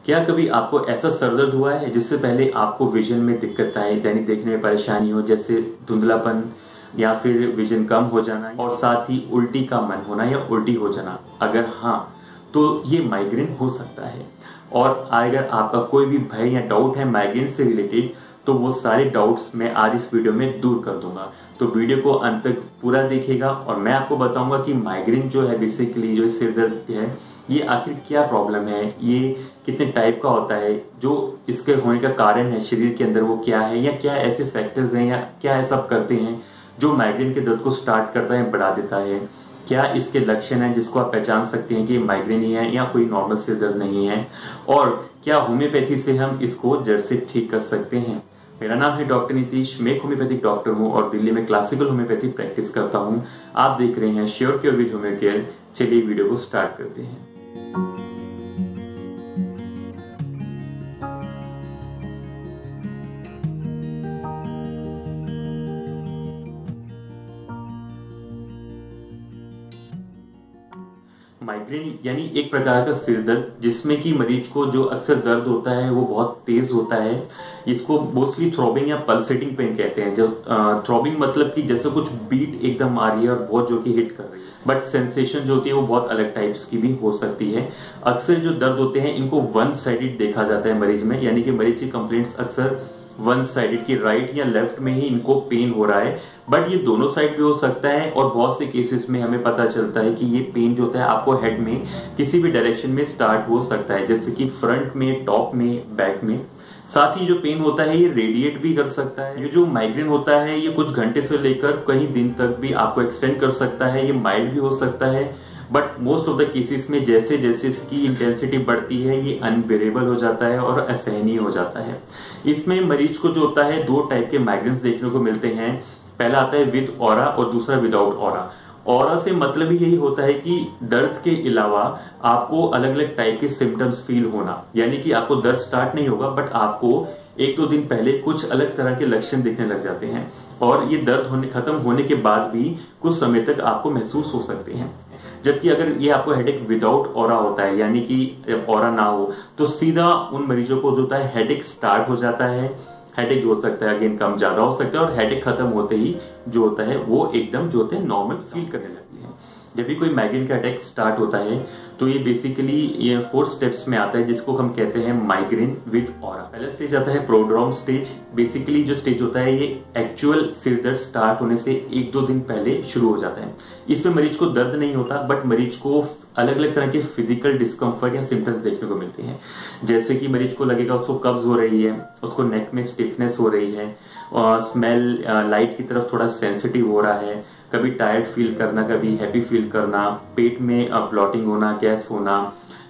क्या कभी आपको ऐसा सर दर्द हुआ है जिससे पहले आपको विजन में दिक्कत आए, दैनिक देखने में परेशानी हो, जैसे धुंधलापन या फिर विजन कम हो जाना और साथ ही उल्टी का मन होना या उल्टी हो जाना? अगर हाँ, तो ये माइग्रेन हो सकता है। और अगर आपका कोई भी भय या डाउट है माइग्रेन से रिलेटेड, तो वो सारे डाउट्स मैं आज इस वीडियो में दूर कर दूंगा। तो वीडियो को अंत तक पूरा देखिएगा और मैं आपको बताऊंगा कि माइग्रेन जो है, बेसिकली जो सिर दर्द है, ये आखिर क्या प्रॉब्लम है, ये कितने टाइप का होता है, जो इसके होने का कारण है शरीर के अंदर वो क्या है, या क्या ऐसे फैक्टर्स हैं या क्या ऐसा करते हैं जो माइग्रेन के दर्द को स्टार्ट करता है, बढ़ा देता है। क्या इसके लक्षण हैं जिसको आप पहचान सकते हैं कि माइग्रेन ही है या कोई नॉर्मल सिर दर्द नहीं है, और क्या होम्योपैथी से हम इसको जड़ से ठीक कर सकते हैं। मेरा नाम है डॉक्टर नीतीश, मैं एक होम्योपैथिक डॉक्टर हूं और दिल्ली में क्लासिकल होम्योपैथी प्रैक्टिस करता हूं। आप देख रहे हैं sure cure with homeo care. चलिए वीडियो को स्टार्ट करते हैं। माइग्रेन यानी एक प्रकार का सिर दर्द जिसमें कि मरीज को जो अक्सर दर्द होता है वो बहुत तेज होता है। इसको मोस्टली थ्रॉबिंग या पल्सेटिंग पेन कहते हैं। जब थ्रॉबिंग मतलब कि जैसे कुछ बीट एकदम आ रही है और बहुत जो कि हिट कर रही है, बट सेंसेशन जो होती है वो बहुत अलग टाइप्स की भी हो सकती है। अक्सर जो दर्द होते हैं इनको वन साइडेड देखा जाता है मरीज में, यानी कि मरीज की कंप्लेंट्स अक्सर वन साइडेड की राइट या लेफ्ट में ही इनको पेन हो रहा है, बट ये दोनों साइड भी हो सकता है। और बहुत से केसेस में हमें पता चलता है कि ये पेन जो होता है आपको हेड में किसी भी डायरेक्शन में स्टार्ट हो सकता है, जैसे कि फ्रंट में, टॉप में, बैक में। साथ ही जो पेन होता है ये रेडिएट भी कर सकता है। ये जो माइग्रेन होता है ये कुछ घंटे से लेकर कई दिन तक भी आपको एक्सटेंड कर सकता है। ये माइल्ड भी हो सकता है, but most of the cases में जैसे जैसे इसकी इंटेंसिटी बढ़ती है ये अनबेरेबल हो जाता है और असहनीय हो जाता है। इसमें मरीज को जो होता है दो टाइप के माइग्रेन्स देखने को मिलते हैं। पहला आता है विद ऑरा और दूसरा विदाउट ऑरा। ऑरा से मतलब ही यही होता है कि दर्द के अलावा आपको अलग अलग टाइप के सिम्टम्स फील होना, यानी कि आपको दर्द स्टार्ट नहीं होगा बट आपको एक दो दिन पहले कुछ अलग तरह के लक्षण दिखने लग जाते हैं, और ये दर्द खत्म होने के बाद भी कुछ समय तक आपको महसूस हो सकते हैं। जबकि अगर ये आपको हेडेक विदाउट ऑरा होता है, यानी कि जब ऑरा ना हो, तो सीधा उन मरीजों को जो होता है हेडेक स्टार्ट हो जाता है। हेडेक हो सकता है अगेन कम ज्यादा हो सकता है, और हेडेक खत्म होते ही जो होता है वो एकदम जो होते हैं नॉर्मल फील करने लगती है। जब भी कोई माइग्रेन का अटैक स्टार्ट होता है तो ये बेसिकली ये 4 स्टेप्स में आता है, जिसको हम कहते हैं माइग्रेन विद ऑरा। पहला स्टेज आता है प्रोड्रोम स्टेज। बेसिकली जो स्टेज होता है ये एक्चुअल सिर दर्द स्टार्ट होने से एक दो दिन पहले शुरू हो जाता है। इसमें मरीज को दर्द नहीं होता, बट मरीज को अलग अलग तरह के फिजिकल डिस्कम्फर्ट या सिम्टम्स देखने को मिलते हैं। जैसे कि मरीज को लगेगा उसको कब्ज हो रही है, उसको नेक में स्टिफनेस हो रही है, और स्मेल लाइट की तरफ थोड़ा सेंसिटिव हो रहा है, कभी टायर्ड फील करना, कभी हैप्पी फील करना, पेट में ब्लॉटिंग होना, गैस होना।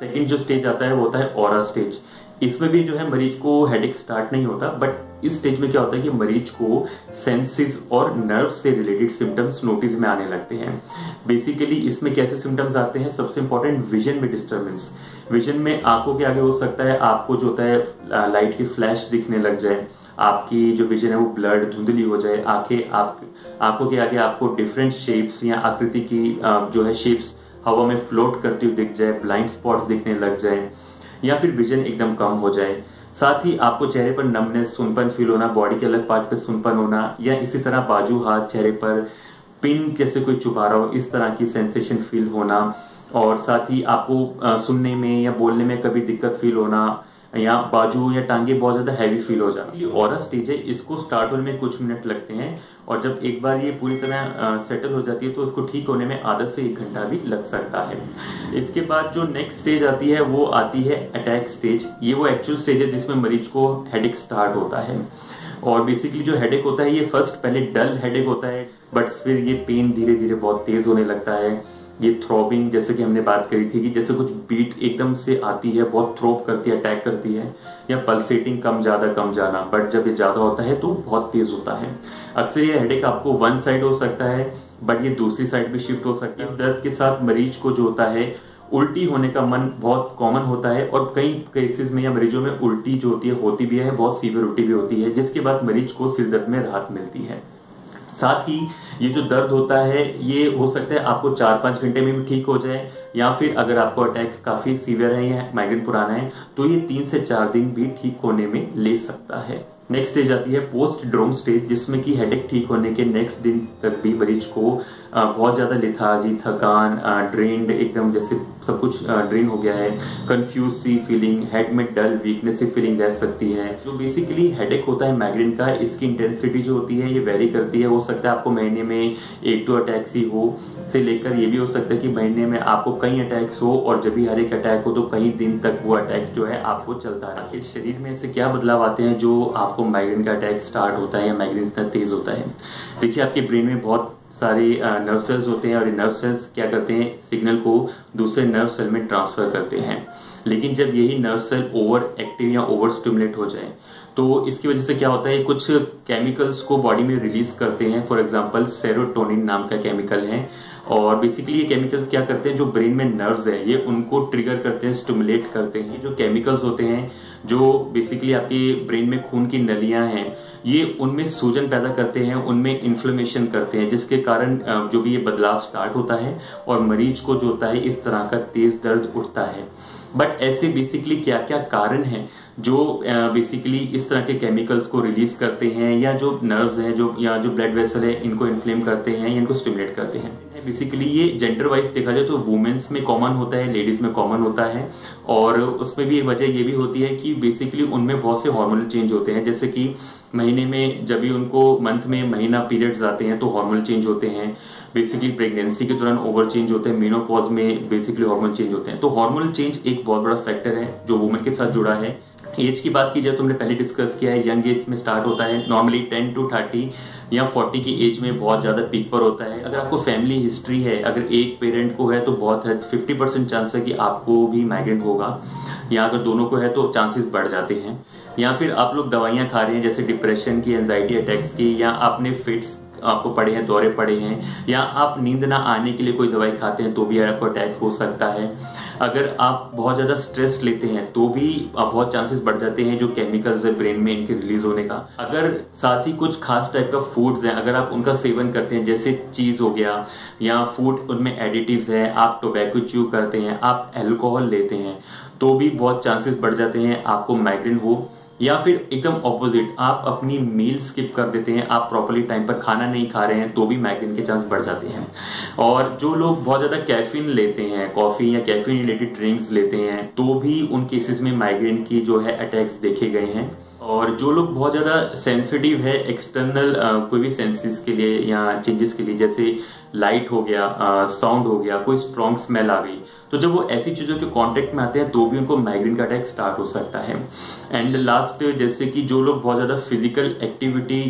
सेकंड जो स्टेज आता है वो होता है ऑरा स्टेज। इसमें भी जो है मरीज को हेडेक स्टार्ट नहीं होता, बट इस स्टेज में क्या होता है कि मरीज को सेंसेस और नर्व से रिलेटेड सिम्टम्स नोटिस में आने लगते हैं। बेसिकली इसमें कैसे सिम्टम्स आते हैं? सबसे इंपॉर्टेंट विजन में डिस्टर्बेंस। विजन में आंखों के आगे हो सकता है आपको जो होता है लाइट की फ्लैश दिखने लग जाए, आपकी जो विजन है वो ब्लड धुंधली हो जाए, आंखों के आगे आपको डिफरेंट शेप्स या आकृति की जो है शेप्स हवा में फ्लोट करती हुई दिख जाए, ब्लाइंड स्पॉट्स दिखने लग जाए, या फिर विजन एकदम कम हो जाए। साथ ही आपको चेहरे पर नमनेस, सुनपन फील होना, बॉडी के अलग पार्ट पे सुनपन होना, या इसी तरह बाजू हाथ चेहरे पर पिन जैसे कोई चुभा रहा हो, इस तरह की सेंसेशन फील होना। और साथ ही आपको सुनने में या बोलने में कभी दिक्कत फील होना, या बाजू या टांगे बहुत ज्यादा हैवी फील हो जाना। ये ऑरा स्टेज है, इसको स्टार्ट होने में कुछ मिनट लगते हैं, और जब एक बार ये पूरी तरह सेटल हो जाती है तो इसको ठीक होने में आधा से 1 घंटा भी लग सकता है। इसके बाद जो नेक्स्ट स्टेज आती है वो आती है अटैक स्टेज। ये वो एक्चुअल स्टेज है जिसमें मरीज को हेडेक स्टार्ट होता है। और बेसिकली जो हेडेक होता है ये फर्स्ट पहले डल हेडेक होता है, बट फिर ये पेन धीरे धीरे बहुत तेज होने लगता है। ये थ्रॉबिंग जैसे कि हमने बात करी थी कि जैसे कुछ बीट एकदम से आती है, बहुत थ्रोप करती है, अटैक करती है, या पल्सेटिंग कम ज्यादा कम जाना, बट जब ये ज्यादा होता है तो बहुत तेज होता है। अक्सर ये हेडेक आपको वन साइड हो सकता है, बट ये दूसरी साइड भी शिफ्ट हो सकता है। इस दर्द के साथ मरीज को जो होता है उल्टी होने का मन बहुत कॉमन होता है, और कई केसेस में या मरीजों में उल्टी जो होती है होती भी है, बहुत सीवियर उल्टी भी होती है, जिसके बाद मरीज को सिर दर्द में राहत मिलती है। साथ ही ये जो दर्द होता है ये हो सकता है आपको 4-5 घंटे में भी ठीक हो जाए, या फिर अगर आपको अटैक काफी सीवियर है या माइग्रेन पुराना है तो ये 3 से 4 दिन भी ठीक होने में ले सकता है। नेक्स्ट स्टेज आती है पोस्ट ड्रोम स्टेज, जिसमें कि हेडेक ठीक होने के नेक्स्ट दिन तक भी मरीज को बहुत ज्यादा लेथार्जी, थकान, ड्रेन्ड, एकदम जैसे सब कुछ ड्रेन हो गया है, कंफ्यूज सी फीलिंग, हेड में डल वीकनेस सी फीलिंग रह सकती है। जो बेसिकली हेडेक होता है माइग्रेन का, इसकी इंटेंसिटी जो होती है ये वेरी करती है। हो सकता है आपको महीने में 1-2 अटैक्स ही हो, से लेकर ये भी हो सकता है कि महीने में आपको कई अटैक्स हो, और जब भी हर एक अटैक हो तो कई दिन तक वो अटैक्स जो है आपको चलता है। आखिर शरीर में ऐसे क्या बदलाव आते हैं जो आपको माइग्रेन का अटैक स्टार्ट होता है या माइग्रेन इतना तेज होता है? देखिए, आपके ब्रेन में बहुत सारे नर्व सेल्स होते हैं, और ये नर्व सेल्स क्या करते हैं, सिग्नल को दूसरे नर्व सेल में ट्रांसफर करते हैं। लेकिन जब यही नर्व सेल ओवर एक्टिव या ओवर स्टिमुलेट हो जाए तो इसकी वजह से क्या होता है, कुछ केमिकल्स को बॉडी में रिलीज करते हैं। फॉर एग्जांपल सेरोटोनिन नाम का केमिकल है, और बेसिकली ये केमिकल्स क्या करते हैं, जो ब्रेन में नर्व्स है ये उनको ट्रिगर करते हैं, स्टिमुलेट करते हैं। जो केमिकल्स होते हैं जो बेसिकली आपके ब्रेन में खून की नलियां हैं, ये उनमें सूजन पैदा करते हैं, उनमें इन्फ्लेमेशन करते हैं, जिसके कारण जो भी ये बदलाव स्टार्ट होता है और मरीज को जो होता है इस तरह का तेज दर्द उठता है। बट ऐसे बेसिकली क्या क्या कारण हैं जो बेसिकली इस तरह के केमिकल्स को रिलीज करते हैं, या जो नर्व्स हैं जो या जो ब्लड वेसल है इनको इन्फ्लेम करते हैं या इनको स्टिमुलेट करते हैं? बेसिकली ये जेंडर वाइज देखा जाए तो वुमेन्स में कॉमन होता है, लेडीज में कॉमन होता है, और उसमें भी एक वजह ये भी होती है कि बेसिकली उनमें बहुत से हार्मोनल चेंज होते हैं। जैसे कि महीने में जब भी उनको मंथ में महीना पीरियड्स आते हैं तो हार्मोनल चेंज होते हैं, बेसिकली प्रेगनेंसी के दौरान ओवर चेंज होते हैं, मेनोपॉज में बेसिकली हार्मोन चेंज होते हैं। तो हार्मोनल चेंज एक बहुत बड़ा फैक्टर है जो वुमेन के साथ जुड़ा है। एज की बात की जाए तो हमने पहले डिस्कस किया है, यंग एज में स्टार्ट होता है, नॉर्मली 10 to 30 या 40 की एज में बहुत ज्यादा पीक पर होता है। अगर आपको फैमिली हिस्ट्री है, अगर एक पेरेंट को है तो बहुत है 50% चांस है कि आपको भी माइग्रेन होगा, या अगर दोनों को है तो चांसेस बढ़ जाते हैं। या फिर आप लोग दवाइयां खा रहे हैं जैसे डिप्रेशन की, एंजाइटी अटैक्स की, या आपने फिट्स आपको पड़े हैं, दौरे पड़े हैं, या आप नींद ना आने के लिए कोई दवाई खाते हैं तो भी आपको अटैक हो सकता है। अगर आप बहुत ज्यादा स्ट्रेस लेते हैं तो भी बहुत चांसेस बढ़ जाते हैं जो केमिकल्स है ब्रेन में इनके रिलीज होने का। अगर साथ ही कुछ खास टाइप का फूड्स हैं, अगर आप उनका सेवन करते हैं, जैसे चीज हो गया या फूड उनमें एडिटिव्स है, आप टोबैको च्यू करते हैं, आप अल्कोहल लेते हैं, तो भी बहुत चांसेस बढ़ जाते हैं आपको माइग्रेन हो। या फिर एकदम ऑपोजिट, आप अपनी मील स्किप कर देते हैं, आप प्रॉपर्ली टाइम पर खाना नहीं खा रहे हैं तो भी माइग्रेन के चांस बढ़ जाते हैं। और जो लोग बहुत ज्यादा कैफीन लेते हैं, कॉफी या कैफीन रिलेटेड ड्रिंक्स लेते हैं, तो भी उन केसेस में माइग्रेन की जो है अटैक्स देखे गए हैं। और जो लोग बहुत ज्यादा सेंसिटिव है एक्सटर्नल कोई भी सेंसेस के लिए या चेंजेस के लिए, जैसे लाइट हो गया, साउंड हो गया, कोई स्ट्रॉन्ग स्मेल आ गई, तो जब वो ऐसी चीजों के कांटेक्ट में आते हैं तो भी उनको माइग्रेन का अटैक स्टार्ट हो सकता है। एंड लास्ट, जैसे कि जो लोग बहुत ज्यादा फिजिकल एक्टिविटी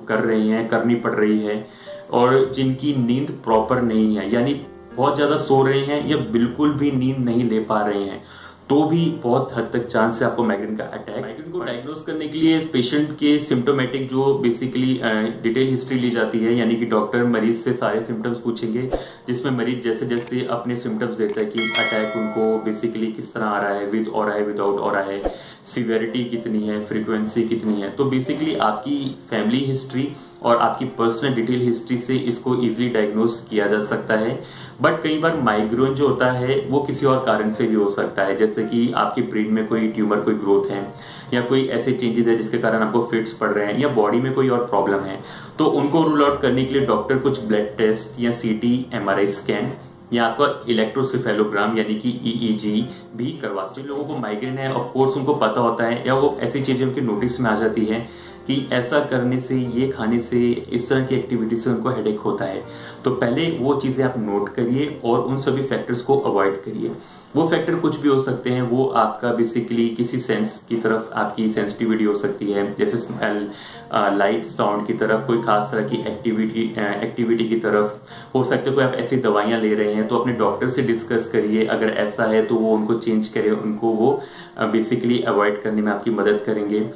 कर रहे हैं, करनी पड़ रही है, और जिनकी नींद प्रॉपर नहीं है, यानी बहुत ज्यादा सो रहे हैं या बिल्कुल भी नींद नहीं ले पा रहे हैं, तो भी बहुत हद तक चांस है आपको माइग्रेन का अटैक। माइग्रेन को डायग्नोस करने के लिए पेशेंट के सिम्टोमेटिक जो बेसिकली डिटेल हिस्ट्री ली जाती है, यानी कि डॉक्टर मरीज से सारे सिम्टम्स पूछेंगे, जिसमें मरीज जैसे जैसे अपने सिम्टम्स देता है कि अटैक उनको बेसिकली किस तरह आ रहा है, विद और रहा है, विदाउट और रहा है, सिवियरिटी कितनी है, फ्रीक्वेंसी कितनी है। तो बेसिकली आपकी फैमिली हिस्ट्री और आपकी पर्सनल डिटेल हिस्ट्री से इसको इजीली डायग्नोस किया जा सकता है। बट कई बार माइग्रेन जो होता है वो किसी और कारण से भी हो सकता है, जैसे कि आपके ब्रेन में कोई ट्यूमर, कोई ग्रोथ है, या कोई ऐसे चेंजेस है जिसके कारण आपको फिट्स पड़ रहे हैं, या बॉडी में कोई और प्रॉब्लम है, तो उनको रूल आउट करने के लिए डॉक्टर कुछ ब्लड टेस्ट या सीटी, एमआरआई स्कैन या आपका इलेक्ट्रोसिफेलोग्राम यानी कि ईईजी भी करवाते हैं। लोगों को माइग्रेन है, ऑफ कोर्स उनको पता होता है, या वो ऐसी चीजें उनके नोटिस में आ जाती है कि ऐसा करने से, ये खाने से, इस तरह की एक्टिविटी से उनको हेडेक होता है। तो पहले वो चीजें आप नोट करिए और उन सभी फैक्टर्स को अवॉइड करिए। वो फैक्टर कुछ भी हो सकते हैं, वो आपका बेसिकली किसी सेंस की तरफ आपकी सेंसिटिविटी हो सकती है, जैसे स्मेल, लाइट, साउंड की तरफ, कोई खास तरह की एक्टिविटी की तरफ हो सकता है। कोई आप ऐसी दवाइयां ले रहे हैं तो अपने डॉक्टर से डिस्कस करिए, अगर ऐसा है तो वो उनको चेंज करे, उनको वो बेसिकली अवॉइड करने में आपकी मदद करेंगे।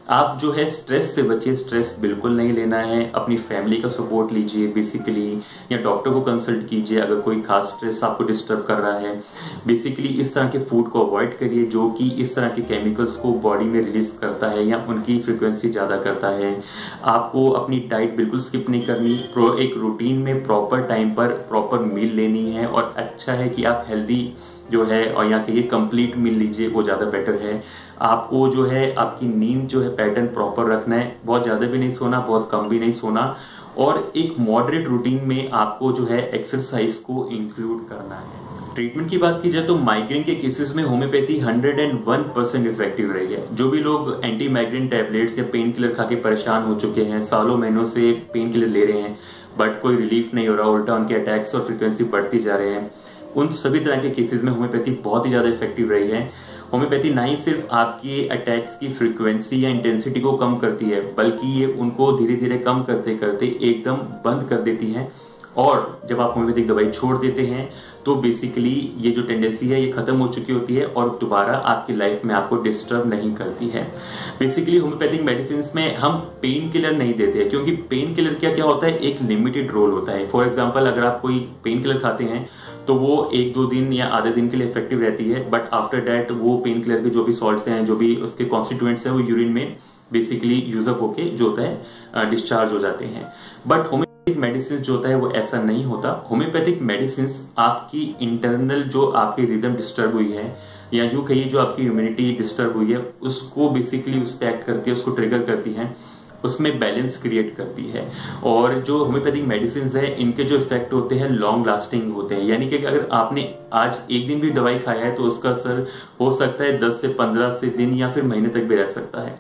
आप जो है स्ट्रेस से बचिए, स्ट्रेस बिल्कुल नहीं लेना है। अपनी फैमिली का सपोर्ट लीजिए बेसिकली, या डॉक्टर को कंसल्ट कीजिए अगर कोई खास स्ट्रेस आपको डिस्टर्ब कर रहा है। बेसिकली इस तरह के फूड को अवॉइड करिए जो कि इस तरह के केमिकल्स को बॉडी में रिलीज करता है या उनकी फ्रीक्वेंसी ज्यादा करता है। आपको अपनी डाइट बिल्कुल स्किप नहीं करनी, एक रूटीन में प्रॉपर टाइम पर प्रॉपर मील लेनी है, और अच्छा है कि आप हेल्दी जो है और यहाँ कहिए कंप्लीट मील लीजिए, वो ज्यादा बेटर है। आपको जो है आपकी नींद जो है पैटर्न प्रॉपर रखना है, बहुत ज्यादा भी नहीं सोना, बहुत कम भी नहीं सोना, और एक मॉडरेट रूटीन में आपको जो है एक्सरसाइज को इंक्लूड करना है। ट्रीटमेंट की बात की जाए तो माइग्रेन के केसेस में होम्योपैथी 101% इफेक्टिव रही है। जो भी लोग एंटी माइग्रेन टैबलेट्स या पेन किलर खा के परेशान हो चुके हैं, सालों महीनों से पेन किलर ले रहे हैं बट कोई रिलीफ नहीं हो रहा, उल्टा उनके अटैक्स और फ्रीक्वेंसी बढ़ती जा रहे हैं, उन सभी तरह के केसेस में होम्योपैथी बहुत ही ज्यादा इफेक्टिव रही है। होम्योपैथी ना ही सिर्फ आपकी अटैक्स की फ्रीक्वेंसी या इंटेंसिटी को कम करती है, बल्कि ये उनको धीरे धीरे कम करते करते एकदम बंद कर देती है। और जब आप होम्योपैथिक दवाई छोड़ देते हैं तो बेसिकली ये जो टेंडेंसी है ये खत्म हो चुकी होती है और दोबारा आपकी लाइफ में आपको डिस्टर्ब नहीं करती है। बेसिकली होम्योपैथिक मेडिसिन में हम पेन किलर नहीं देते हैं, क्योंकि पेन किलर क्या होता है, एक लिमिटेड रोल होता है। फॉर एग्जाम्पल अगर आप कोई पेन किलर खाते हैं तो वो 1-2 दिन या आधे दिन के लिए इफेक्टिव रहती है, बट आफ्टर दैट वो पेन किलर के जो भी सॉल्ट्स हैं, जो भी उसके कॉन्स्टिट्यूएंट्स हैं, वो यूरिन में बेसिकली यूजअप होके जो होता है डिस्चार्ज हो जाते हैं। बट होम्योपैथिक मेडिसिन जो होता है वो ऐसा नहीं होता। होम्योपैथिक मेडिसिन आपकी इंटरनल जो आपकी रिदम डिस्टर्ब हुई है, या यूं कहिए जो आपकी इम्यूनिटी डिस्टर्ब हुई है, उसको बेसिकली उस पे एक्ट करती है, उसको ट्रिगर करती है, उसमें बैलेंस क्रिएट करती है। और जो होम्योपैथिक मेडिसिन है इनके जो इफेक्ट होते हैं लॉन्ग लास्टिंग होते हैं, यानी कि अगर आपने आज एक दिन भी दवाई खाया है तो उसका असर हो सकता है 10 से 15 से दिन या फिर महीने तक भी रह सकता है।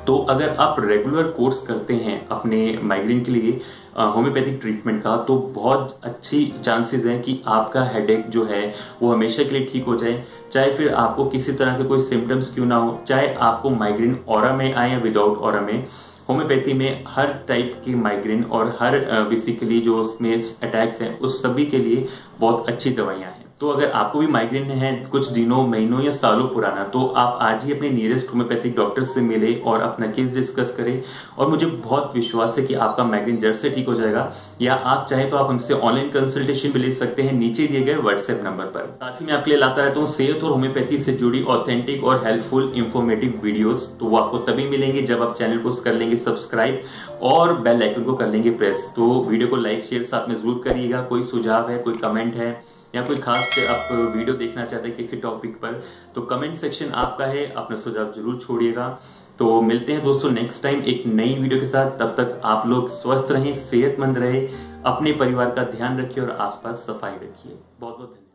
तो अगर आप रेगुलर कोर्स करते हैं अपने माइग्रेन के लिए होम्योपैथिक ट्रीटमेंट का, तो बहुत अच्छी चांसेस हैं कि आपका हेडेक जो है वो हमेशा के लिए ठीक हो जाए। चाहे फिर आपको किसी तरह के कोई सिम्टम्स क्यों ना हो, चाहे आपको माइग्रेन ऑरा में आए या विदाउट ऑरा में, होम्योपैथी में हर टाइप की माइग्रेन और हर बेसिकली जो उसमें अटैक्स हैं उस सभी के लिए बहुत अच्छी दवाइयां हैं। तो अगर आपको भी माइग्रेन है कुछ दिनों, महीनों या सालों पुराना, तो आप आज ही अपने नियरेस्ट होम्योपैथिक डॉक्टर से मिले और अपना केस डिस्कस करें, और मुझे बहुत विश्वास है कि आपका माइग्रेन जड़ से ठीक हो जाएगा। या आप चाहें तो आप हमसे ऑनलाइन कंसल्टेशन भी ले सकते हैं नीचे दिए गए व्हाट्सएप नंबर पर। साथ ही मैं आपके लिए लाता रहता हूँ सेहत और होम्योपैथी से जुड़ी ऑथेंटिक और हेल्पफुल इंफॉर्मेटिव वीडियोस। तो वो आपको तभी मिलेंगे जब आप चैनल को कर लेंगे सब्सक्राइब और बेल आइकन को कर लेंगे प्रेस। तो वीडियो को लाइक शेयर साथ में जरूर करिएगा। कोई सुझाव है, कोई कमेंट है, या कोई खास आप वीडियो देखना चाहते हैं किसी टॉपिक पर, तो कमेंट सेक्शन आपका है, अपना सुझाव जरूर छोड़िएगा। तो मिलते हैं दोस्तों नेक्स्ट टाइम एक नई वीडियो के साथ। तब तक आप लोग स्वस्थ रहें, सेहतमंद रहें, अपने परिवार का ध्यान रखिए और आसपास सफाई रखिए। बहुत बहुत धन्यवाद।